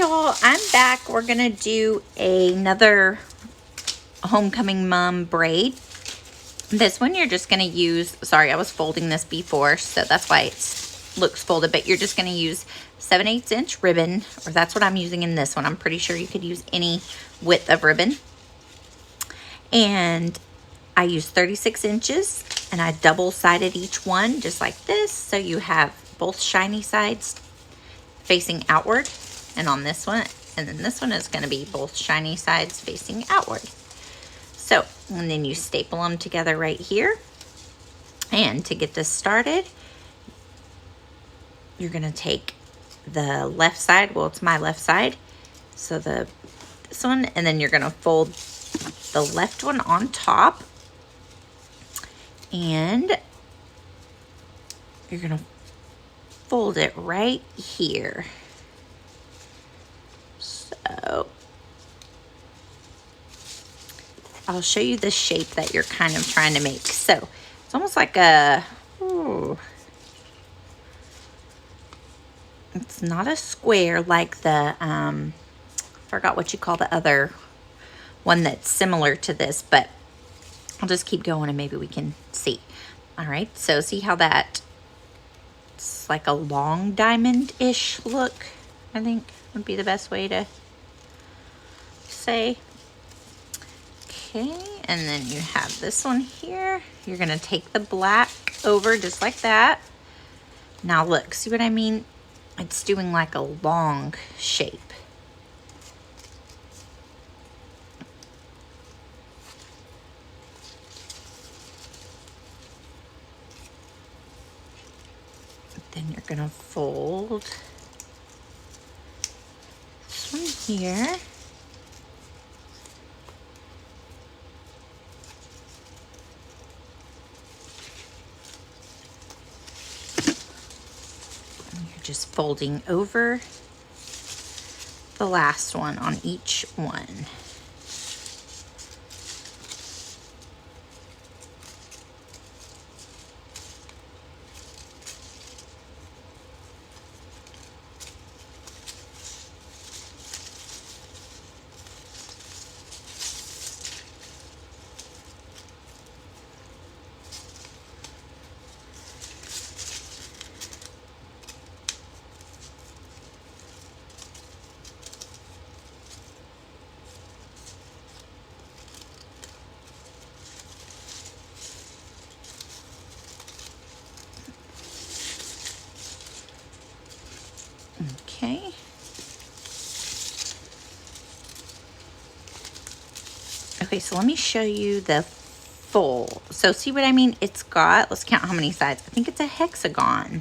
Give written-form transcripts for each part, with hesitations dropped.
y'all, I'm back. We're gonna do another homecoming mom braid. This one you're just gonna use, sorry, I was folding this before, so that's why it looks folded, but you're just gonna use 7/8 inch ribbon, or that's what I'm using in this one. I'm pretty sure you could use any width of ribbon. And I used 36 inches and I double-sided each one just like this, so you have both shiny sides facing outward, and on this one, and then this one is going to be both shiny sides facing outward. So, and then you staple them together right here. And to get this started, you're going to take the left side, well, it's my left side, so this one, and then you're going to fold the left one on top, and you're going to fold it right here. So I'll show you the shape that you're kind of trying to make. So it's almost like a, it's not a square like the, forgot what you call the other one that's similar to this, but I'll just keep going and maybe we can see. All right, so see how that, it's like a long diamond-ish look, I think would be the best way to say. Okay, and then you have this one here. You're gonna take the black over just like that. Now look, see what I mean? It's doing like a long shape. Then you're gonna fold this one here. And you're just folding over the last one on each one. Okay. Okay, so let me show you the full. So see what I mean? It's got, let's count how many sides. I think it's a hexagon.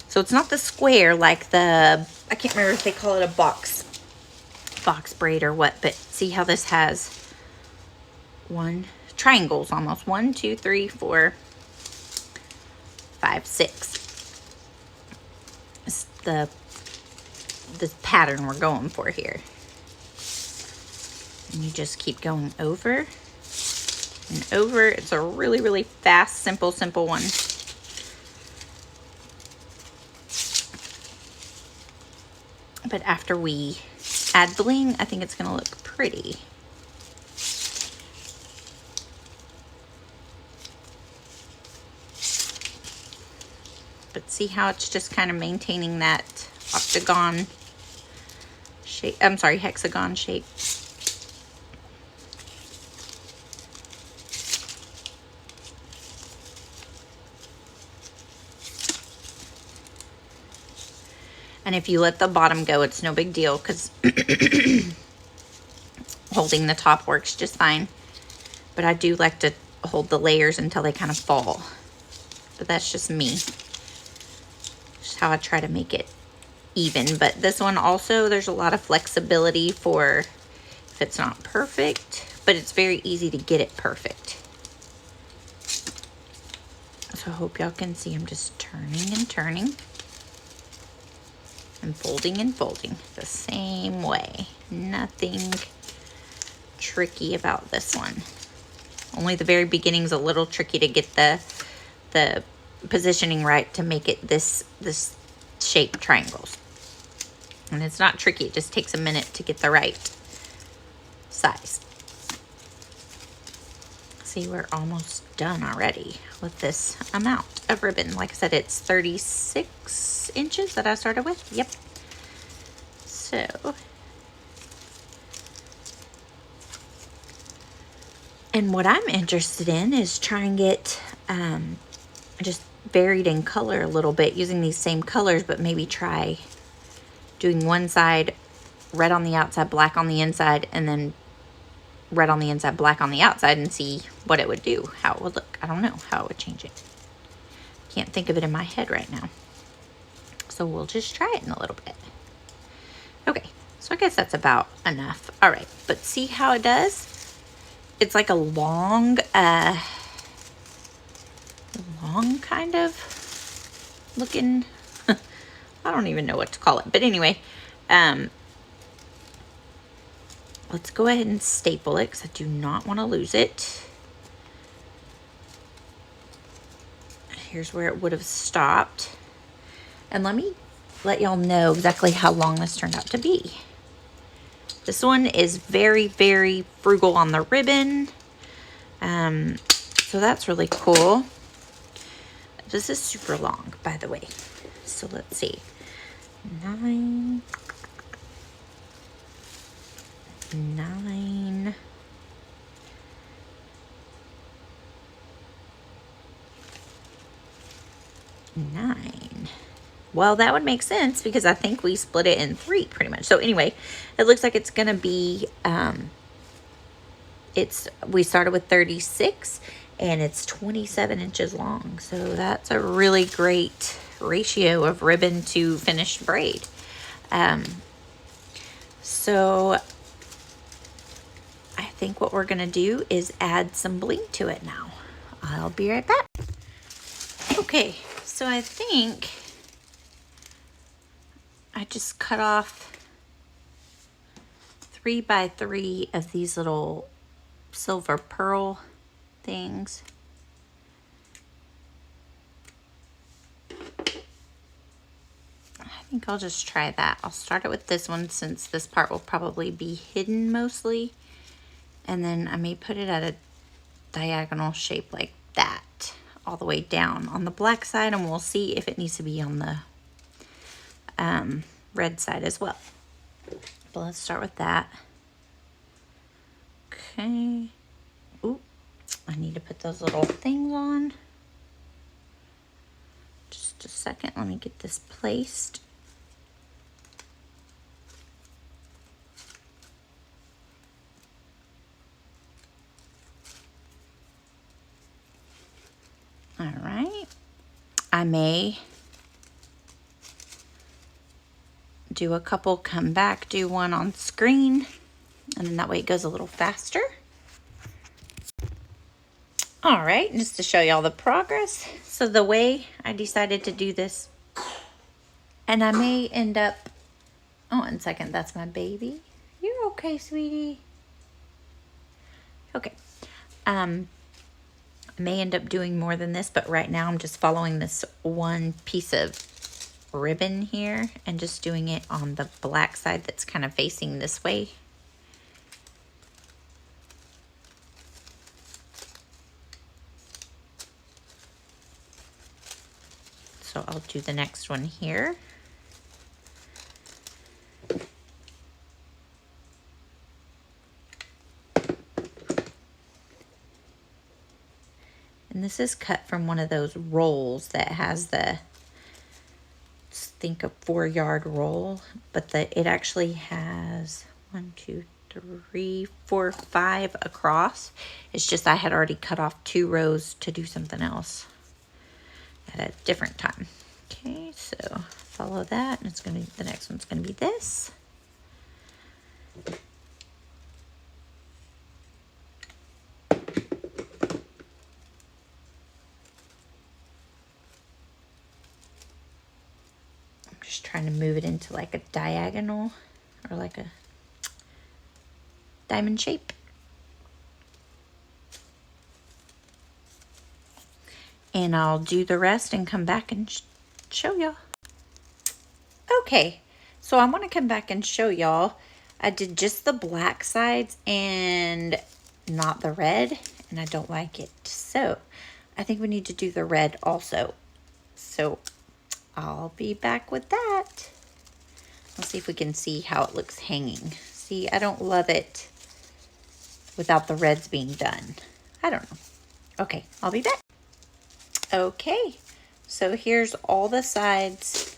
So it's not the square like the, I can't remember if they call it a box braid or what, but see how this has triangles almost. 1, 2, 3, 4, 5, 6. It's the pattern we're going for here. And you just keep going over and over. It's a really, really fast, simple one. But after we add bling, I think it's gonna look pretty. But see how it's just kind of maintaining that octagon shape, I'm sorry, hexagon shape. And if you let the bottom go, it's no big deal because holding the top works just fine. But I do like to hold the layers until they kind of fall. But that's just me. Just how I try to make it even. But this one also, there's a lot of flexibility for if it's not perfect, but it's very easy to get it perfect. So I hope y'all can see I'm just turning and turning and folding the same way. Nothing tricky about this one. Only the very beginning's a little tricky to get the positioning right to make it this shape triangles. And it's not tricky, it just takes a minute to get the right size. See, we're almost done already with this amount of ribbon. Like I said, it's 36 inches that I started with. Yep. So, and what I'm interested in is try and get just varied in color a little bit using these same colors, but maybe try doing one side red on the outside, black on the inside, and then red on the inside, black on the outside, and see what it would do, how it would look. I don't know how it would change it. Can't think of it in my head right now. So we'll just try it in a little bit. Okay, so I guess that's about enough. All right, but see how it does? It's like a long kind of looking, I don't even know what to call it, but anyway, let's go ahead and staple it because I do not want to lose it. Here's where it would have stopped. And let me let y'all know exactly how long this turned out to be. This one is very, very frugal on the ribbon. So that's really cool. This is super long, by the way. So let's see. 9. Well, that would make sense because I think we split it in 3 pretty much. So anyway, it looks like it's gonna be, we started with 36 and it's 27 inches long. So that's a really great ratio of ribbon to finished braid. So I think what we're gonna do is add some bling to it now. I'll be right back. Okay, so I think I just cut off 3 by 3 of these little silver pearl things. I think I'll just try that. I'll start it with this one since this part will probably be hidden mostly. And then I may put it at a diagonal shape like that all the way down on the black side, and we'll see if it needs to be on the red side as well. But let's start with that. Okay. Ooh, I need to put those little things on. Just a second, let me get this placed. All right. I may do a couple, come back, do one on screen, and then that way it goes a little faster. All right, just to show y'all the progress. So the way I decided to do this, and I may end up, oh, 1 second, that's my baby. You're okay, sweetie. Okay. I may end up doing more than this, but right now I'm just following this one piece of ribbon here and just doing it on the black side that's kind of facing this way. So I'll do the next one here. And this is cut from one of those rolls that has the, think a 4-yard roll, but it actually has 1, 2, 3, 4, 5 across. It's just I had already cut off 2 rows to do something else at a different time. Okay, so follow that, and it's gonna, the next one's gonna be this. Just trying to move it into like a diagonal or like a diamond shape. And I'll do the rest and come back and show y'all. Okay, So I want to come back and show y'all. I did just the black sides and not the red, and I don't like it. So I think we need to do the red also. So I'll be back with that. Let's see if we can see how it looks hanging. See, I don't love it without the reds being done. I don't know. Okay, I'll be back. Okay, so here's all the sides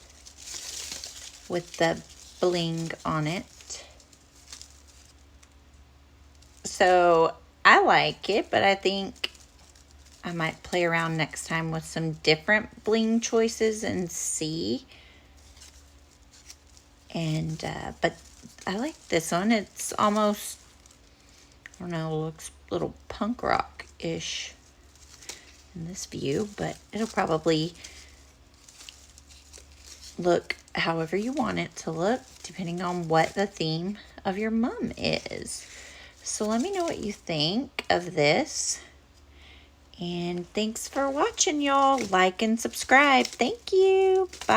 with the bling on it. So I like it, but I think I might play around next time with some different bling choices and see. And but I like this one. It's almost, I don't know, looks a little punk rock-ish in this view, but it'll probably look however you want it to look, depending on what the theme of your mum is. So let me know what you think of this. And thanks for watching, y'all. Like and subscribe. Thank you. Bye.